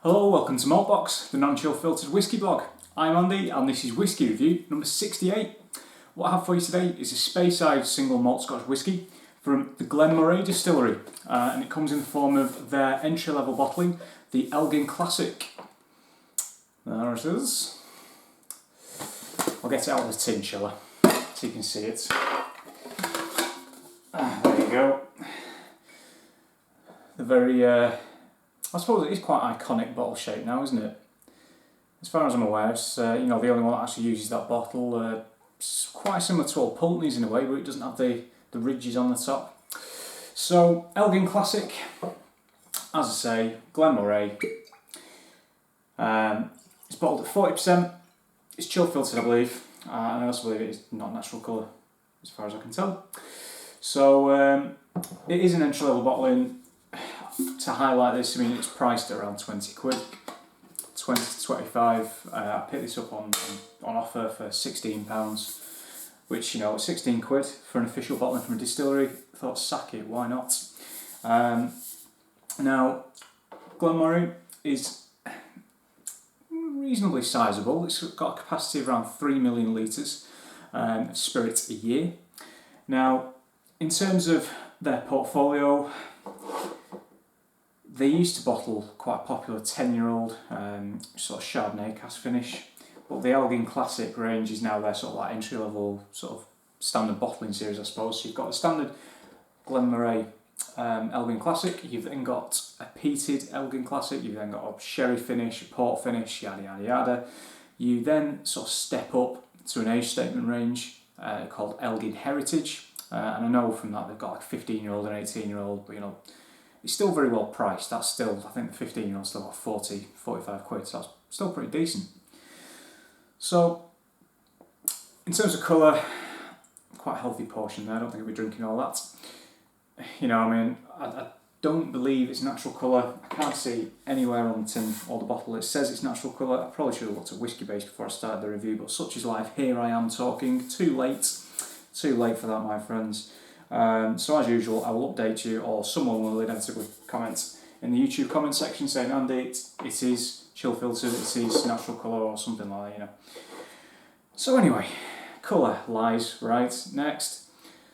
Hello, welcome to Maltbox, the non-chill filtered whisky blog. I'm Andy and this is Whisky Review number 68. What I have for you today is a Speyside single malt Scotch whisky from the Glen Moray distillery, and it comes in the form of their entry-level bottling, the Elgin Classic. There it is. I'll get it out of the tin, shall I? So you can see it. There you go. The very, I suppose it is quite iconic bottle shape now, isn't it? As far as I'm aware, it's the only one that actually uses that bottle. It's quite similar to old Pulteney's in a way, but it doesn't have the ridges on the top. So, Elgin Classic, as I say, Glen Moray. It's bottled at 40%. It's chill filtered, I believe. And I also believe it is not natural colour, as far as I can tell. So, it is an entry level bottling. To highlight this, I mean, it's priced at around 20 quid, 20 to 25. I picked this up on offer for £16, which, 16 quid for an official bottling from a distillery. I thought, sack it, why not? Now, Glen Moray is reasonably sizable. It's got a capacity of around 3 million litres of spirit a year. Now, in terms of their portfolio, they used to bottle quite a popular 10-year-old sort of Chardonnay cask finish, but the Elgin Classic range is now their sort of like entry-level sort of standard bottling series, I suppose. So you've got the standard Glen Moray Elgin Classic, you've then got a peated Elgin Classic, you've then got a sherry finish, a port finish, yada yada yada. You then sort of step up to an age statement range called Elgin Heritage, and I know from that they've got like 15-year-old and 18-year-old, but it's still very well priced. That's still, I think the 15-year-old's still about 40, 45 quid, so that's still pretty decent. So, in terms of colour, quite a healthy portion there. I don't think I'll be drinking all that. I don't believe it's natural colour. I can't see anywhere on the tin or the bottle it says it's natural colour. I probably should have looked at Whisky Base before I started the review, but such is life. Here I am talking. Too late for that, my friends. So as usual, I will update you, or someone will inevitably comment in the YouTube comment section saying, Andy, it is chill filtered, it is natural colour, or something like that, So anyway, colour lies, right? Next,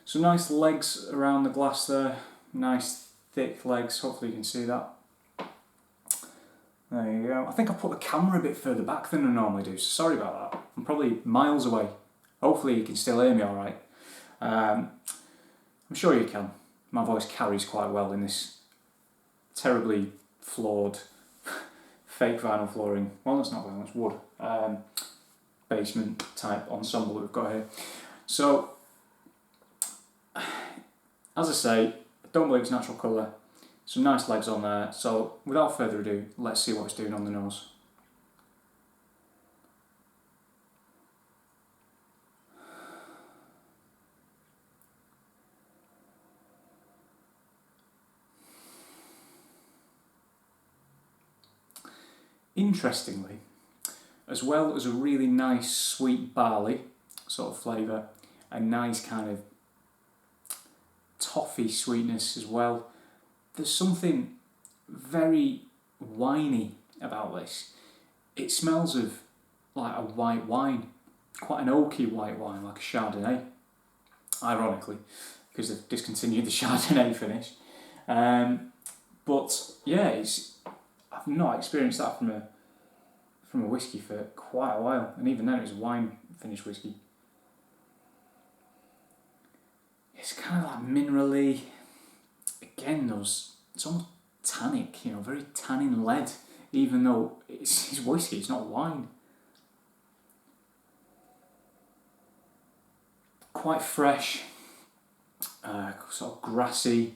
some nice legs around the glass there, nice thick legs, hopefully you can see that. There you go. I think I put the camera a bit further back than I normally do, so sorry about that. I'm probably miles away. Hopefully you can still hear me alright. I'm sure you can. My voice carries quite well in this terribly flawed fake vinyl flooring. Well, it's not vinyl, it's wood. Basement type ensemble that we've got here. So, as I say, I don't believe it's natural colour. Some nice legs on there. So, without further ado, let's see what it's doing on the nose. Interestingly, as well as a really nice sweet barley sort of flavour, a nice kind of toffee sweetness as well, there's something very winey about this. It smells of like a white wine, quite an oaky white wine, like a Chardonnay, ironically, because they've discontinued the Chardonnay finish. But yeah, I've not experienced that from a whisky for quite a while, and even then it was wine finished whisky. It's kind of like minerally. Again, it's almost tannic, very tannin led, even though it's whisky, it's not wine. Quite fresh, sort of grassy,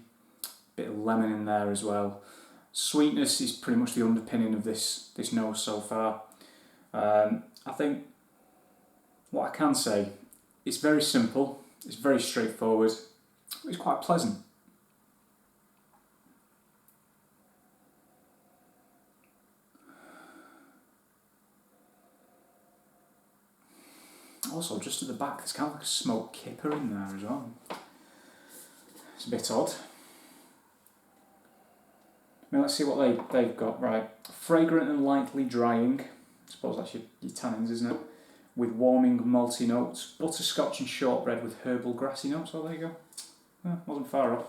bit of lemon in there as well. Sweetness is pretty much the underpinning of this nose so far. I think what I can say, it's very simple, it's very straightforward, it's quite pleasant. Also, just at the back, there's kind of like a smoked kipper in there as well. It's a bit odd. mean, let's see what they've got. Right, fragrant and lightly drying. I suppose that's your tannins, isn't it? With warming malty notes, butterscotch and shortbread with herbal grassy notes. Oh, there you go. Yeah, wasn't far off.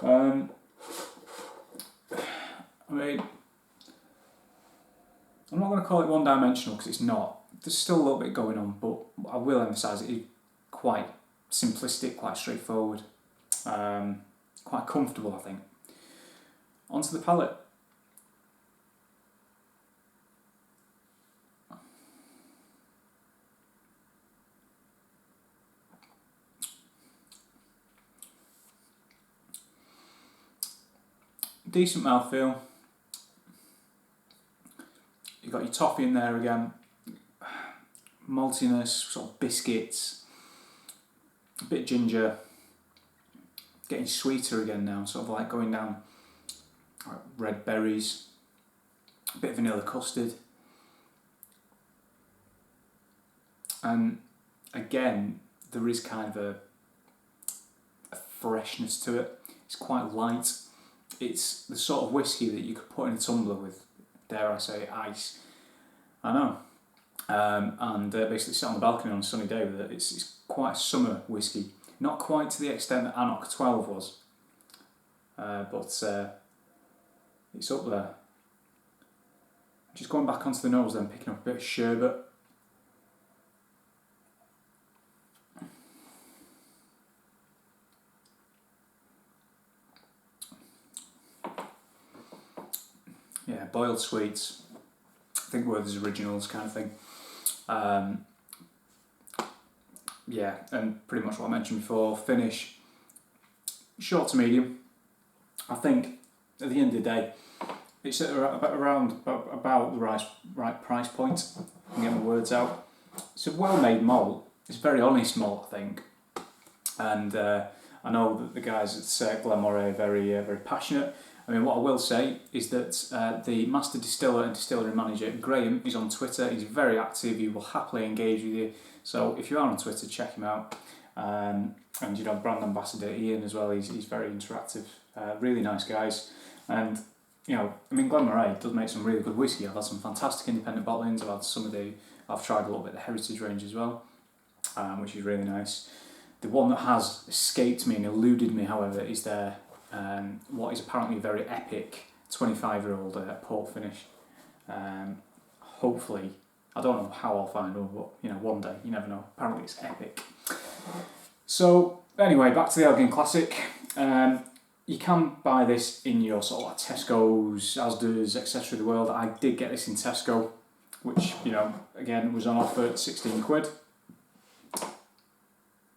I mean, I'm not going to call it one-dimensional because it's not. There's still a little bit going on, but I will emphasise it is quite simplistic, quite straightforward, quite comfortable, I think. Onto the palate. Decent mouthfeel. You've got your toffee in there again. Maltiness, sort of biscuits, a bit of ginger. Getting sweeter again now, sort of like going down like red berries. A bit of vanilla custard. And again, there is kind of a freshness to it. It's quite light. It's the sort of whiskey that you could put in a tumbler with, dare I say, ice. I know. And basically sit on the balcony on a sunny day with it. It's quite a summer whiskey. Not quite to the extent that Annock 12 was. But it's up there. Just going back onto the nose then, picking up a bit of sherbet. Yeah, boiled sweets. I think Werther's Originals kind of thing. Yeah, and pretty much what I mentioned before. Finish short to medium. I think at the end of the day, it's at around about the right price point. I can get my words out. It's a well-made malt. It's a very honest malt, I think. And I know that the guys at Glen Moray are very passionate. I mean, what I will say is that the master distiller and distillery manager, Graham, is on Twitter. He's very active. He will happily engage with you. So if you are on Twitter, check him out. And brand ambassador Ian as well. He's very interactive. Really nice guys. And Glen Moray does make some really good whiskey. I've had some fantastic independent bottlings. I've tried a little bit of the heritage range as well, which is really nice. The one that has escaped me and eluded me, however, is their what is apparently a very epic 25-year-old port finish. Hopefully, I don't know how I'll find one, but one day, you never know. Apparently it's epic. So anyway, back to the Elgin Classic. You can buy this in your sort of like Tesco's, Asda's, etc. of the world. I did get this in Tesco, which again was on offer at 16 quid.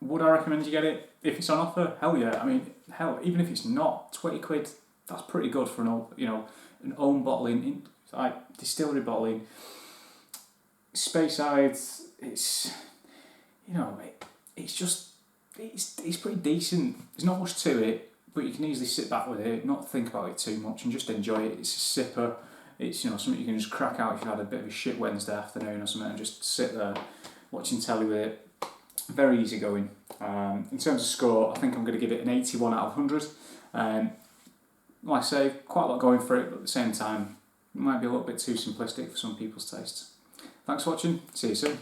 Would I recommend you get it if it's on offer? Hell yeah. I mean, hell, even if it's not 20 quid, that's pretty good for an own bottling, like distillery bottling. Speyside, it's it's pretty decent. There's not much to it, but you can easily sit back with it, not think about it too much, and just enjoy it. It's a sipper. It's something you can just crack out if you had a bit of a shit Wednesday afternoon or something, and just sit there watching telly with it. Very easy going. In terms of score, I think I'm going to give it an 81 out of 100. Like I say, quite a lot going for it, but at the same time, it might be a little bit too simplistic for some people's tastes. Thanks for watching. See you soon.